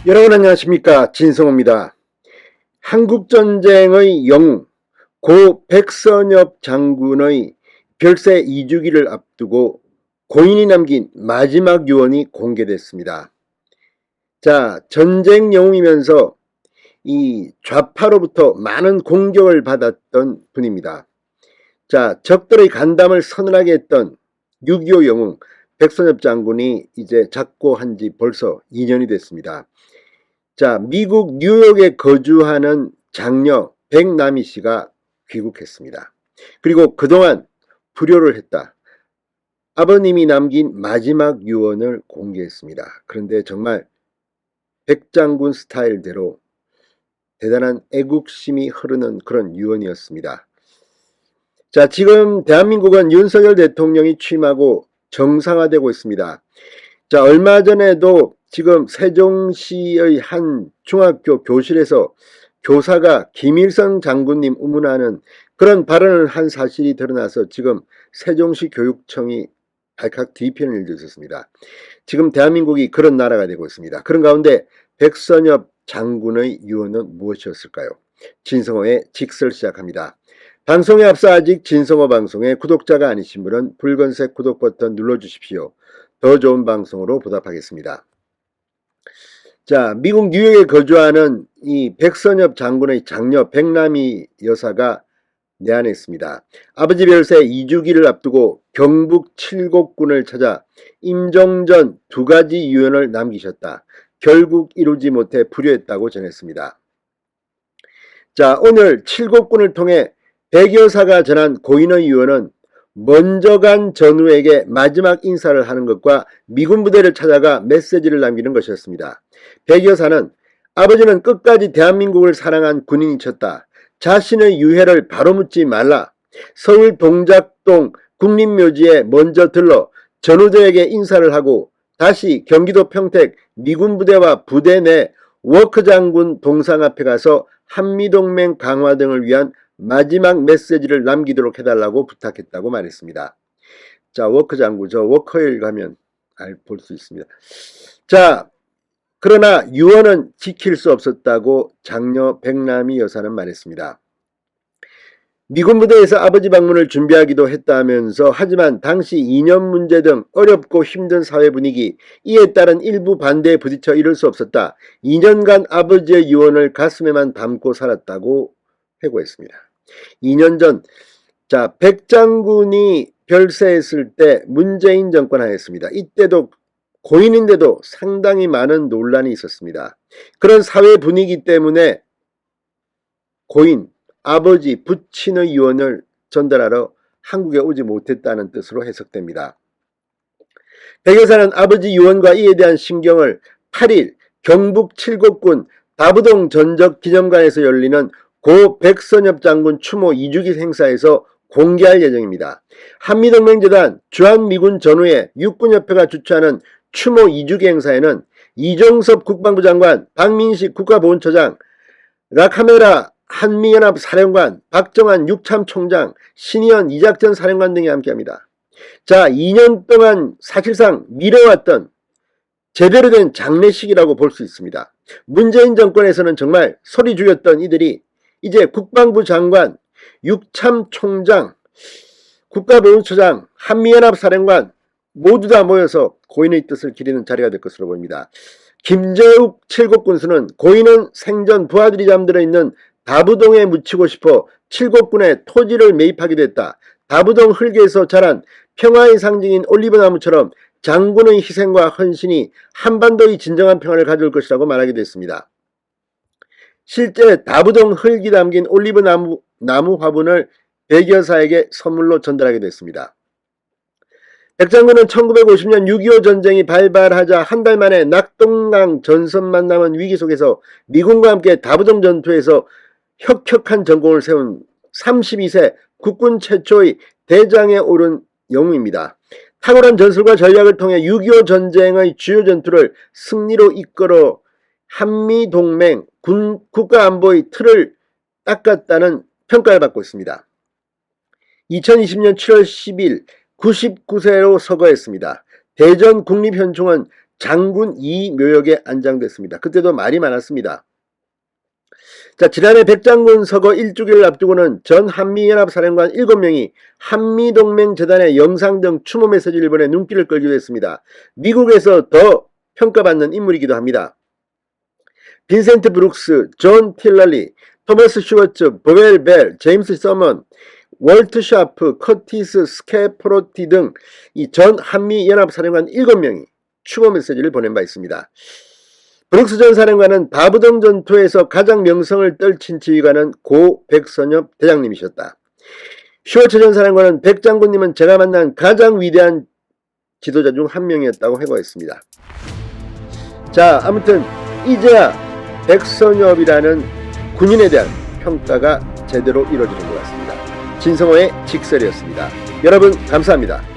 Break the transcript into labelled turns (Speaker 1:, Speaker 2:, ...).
Speaker 1: 여러분 안녕하십니까, 진성호입니다. 한국전쟁의 영웅 고 백선엽 장군의 별세 2주기를 앞두고 고인이 남긴 마지막 유언이 공개됐습니다. 자, 전쟁 영웅이면서 이 좌파로부터 많은 공격을 받았던 분입니다. 자, 적들의 간담을 서늘하게 했던 6.25 영웅 백선엽 장군이 이제 작고한 지 벌써 2년이 됐습니다. 자, 미국 뉴욕에 거주하는 장녀 백남희 씨가 귀국했습니다. 그리고 그동안 불효를 했다. 아버님이 남긴 마지막 유언을 공개했습니다. 그런데 정말 백장군 스타일대로 대단한 애국심이 흐르는 그런 유언이었습니다. 자, 지금 대한민국은 윤석열 대통령이 취임하고 정상화되고 있습니다. 자, 얼마 전에도 지금 세종시의 한 중학교 교실에서 교사가 김일성 장군님 의문하는 그런 발언을 한 사실이 드러나서 지금 세종시 교육청이 발칵 뒤편을 일으켰습니다. 지금 대한민국이 그런 나라가 되고 있습니다. 그런 가운데 백선엽 장군의 유언은 무엇이었을까요? 진성호의 직설 시작합니다. 방송에 앞서 아직 진성호 방송의 구독자가 아니신 분은 붉은색 구독 버튼 눌러주십시오. 더 좋은 방송으로 보답하겠습니다. 자, 미국 뉴욕에 거주하는 이 백선엽 장군의 장녀 백남희 여사가 내한했습니다. 아버지 별세 2주기를 앞두고 경북 칠곡군을 찾아 임종전 2가지 유언을 남기셨다. 결국 이루지 못해 불효했다고 전했습니다. 자, 오늘 칠곡군을 통해 백 여사가 전한 고인의 유언은 먼저 간 전우에게 마지막 인사를 하는 것과 미군 부대를 찾아가 메시지를 남기는 것이었습니다. 백 여사는 아버지는 끝까지 대한민국을 사랑한 군인이셨다. 자신의 유해를 바로 묻지 말라. 서울 동작동 국립묘지에 먼저 들러 전우들에게 인사를 하고 다시 경기도 평택 미군 부대와 부대 내 워크 장군 동상 앞에 가서 한미동맹 강화 등을 위한 마지막 메시지를 남기도록 해달라고 부탁했다고 말했습니다. 자, 워크 장군, 저 워커힐 가면 볼 수 있습니다. 자, 그러나 유언은 지킬 수 없었다고 장녀 백남희 여사는 말했습니다. 미군 부대에서 아버지 방문을 준비하기도 했다면서 하지만 당시 이념 문제 등 어렵고 힘든 사회 분위기, 이에 따른 일부 반대에 부딪혀 이룰 수 없었다. 2년간 아버지의 유언을 가슴에만 담고 살았다고 회고했습니다. 2년 전, 자, 백 장군이 별세했을 때 문재인 정권 하였습니다. 이때도 고인인데도 상당히 많은 논란이 있었습니다. 그런 사회 분위기 때문에 고인, 아버지, 부친의 유언을 전달하러 한국에 오지 못했다는 뜻으로 해석됩니다. 백 여사는 아버지 유언과 이에 대한 심경을 8일 경북 칠곡군 다부동 전적기념관에서 열리는 고 백선엽 장군 추모 2주기 행사에서 공개할 예정입니다. 한미동맹재단 주한미군 전후회 육군협회가 주최하는 추모 2주기 행사에는 이종섭 국방부 장관, 박민식 국가보훈처장, 라카메라 한미연합 사령관, 박정환 육참총장, 신희연 이작전 사령관 등이 함께합니다. 자, 2년 동안 사실상 미뤄왔던 제대로 된 장례식이라고 볼 수 있습니다. 문재인 정권에서는 정말 소리 죽였던 이들이 이제 국방부 장관, 육참총장, 국가보훈처장, 한미연합 사령관 모두 다 모여서 고인의 뜻을 기리는 자리가 될 것으로 보입니다. 김재욱 칠곡군수는 고인은 생전 부하들이 잠들어 있는 다부동에 묻히고 싶어 칠곡군에 토지를 매입하기도 했다. 다부동 흙에서 자란 평화의 상징인 올리브나무처럼 장군의 희생과 헌신이 한반도의 진정한 평화를 가져올 것이라고 말하기도 했습니다. 실제 다부동 흙이 담긴 올리브 나무 화분을 백 여사에게 선물로 전달하게 됐습니다. 백 장군은 1950년 6.25 전쟁이 발발하자 한 달 만에 낙동강 전선만 남은 위기 속에서 미군과 함께 다부동 전투에서 혁혁한 전공을 세운 32세 국군 최초의 대장에 오른 영웅입니다. 탁월한 전술과 전략을 통해 6.25 전쟁의 주요 전투를 승리로 이끌어 한미동맹 국가안보의 틀을 닦았다는 평가를 받고 있습니다. 2020년 7월 10일 99세로 서거했습니다. 대전 국립현충원 장군 이묘역에 안장됐습니다. 그때도 말이 많았습니다. 자, 지난해 백장군 서거 1주기를 앞두고는 전 한미연합사령관 7명이 한미동맹재단에 영상 등 추모 메시지를 보내 눈길을 끌기도 했습니다. 미국에서 더 평가받는 인물이기도 합니다. 빈센트 브룩스, 존 틸러리, 토머스 슈워츠, 버벨 벨, 제임스 서먼, 월트 샤프, 커티스 스캐프로티 등 이 전 한미연합사령관 7명이 추모 메시지를 보낸 바 있습니다. 브룩스 전 사령관은 바부동 전투에서 가장 명성을 떨친 지휘관은 고 백선엽 대장님이셨다. 슈워츠 전 사령관은 백 장군님은 제가 만난 가장 위대한 지도자 중 한 명이었다고 회고했습니다. 자, 아무튼 이제야 백선엽이라는 군인에 대한 평가가 제대로 이루어지는 것 같습니다. 진성호의 직설이었습니다. 여러분 감사합니다.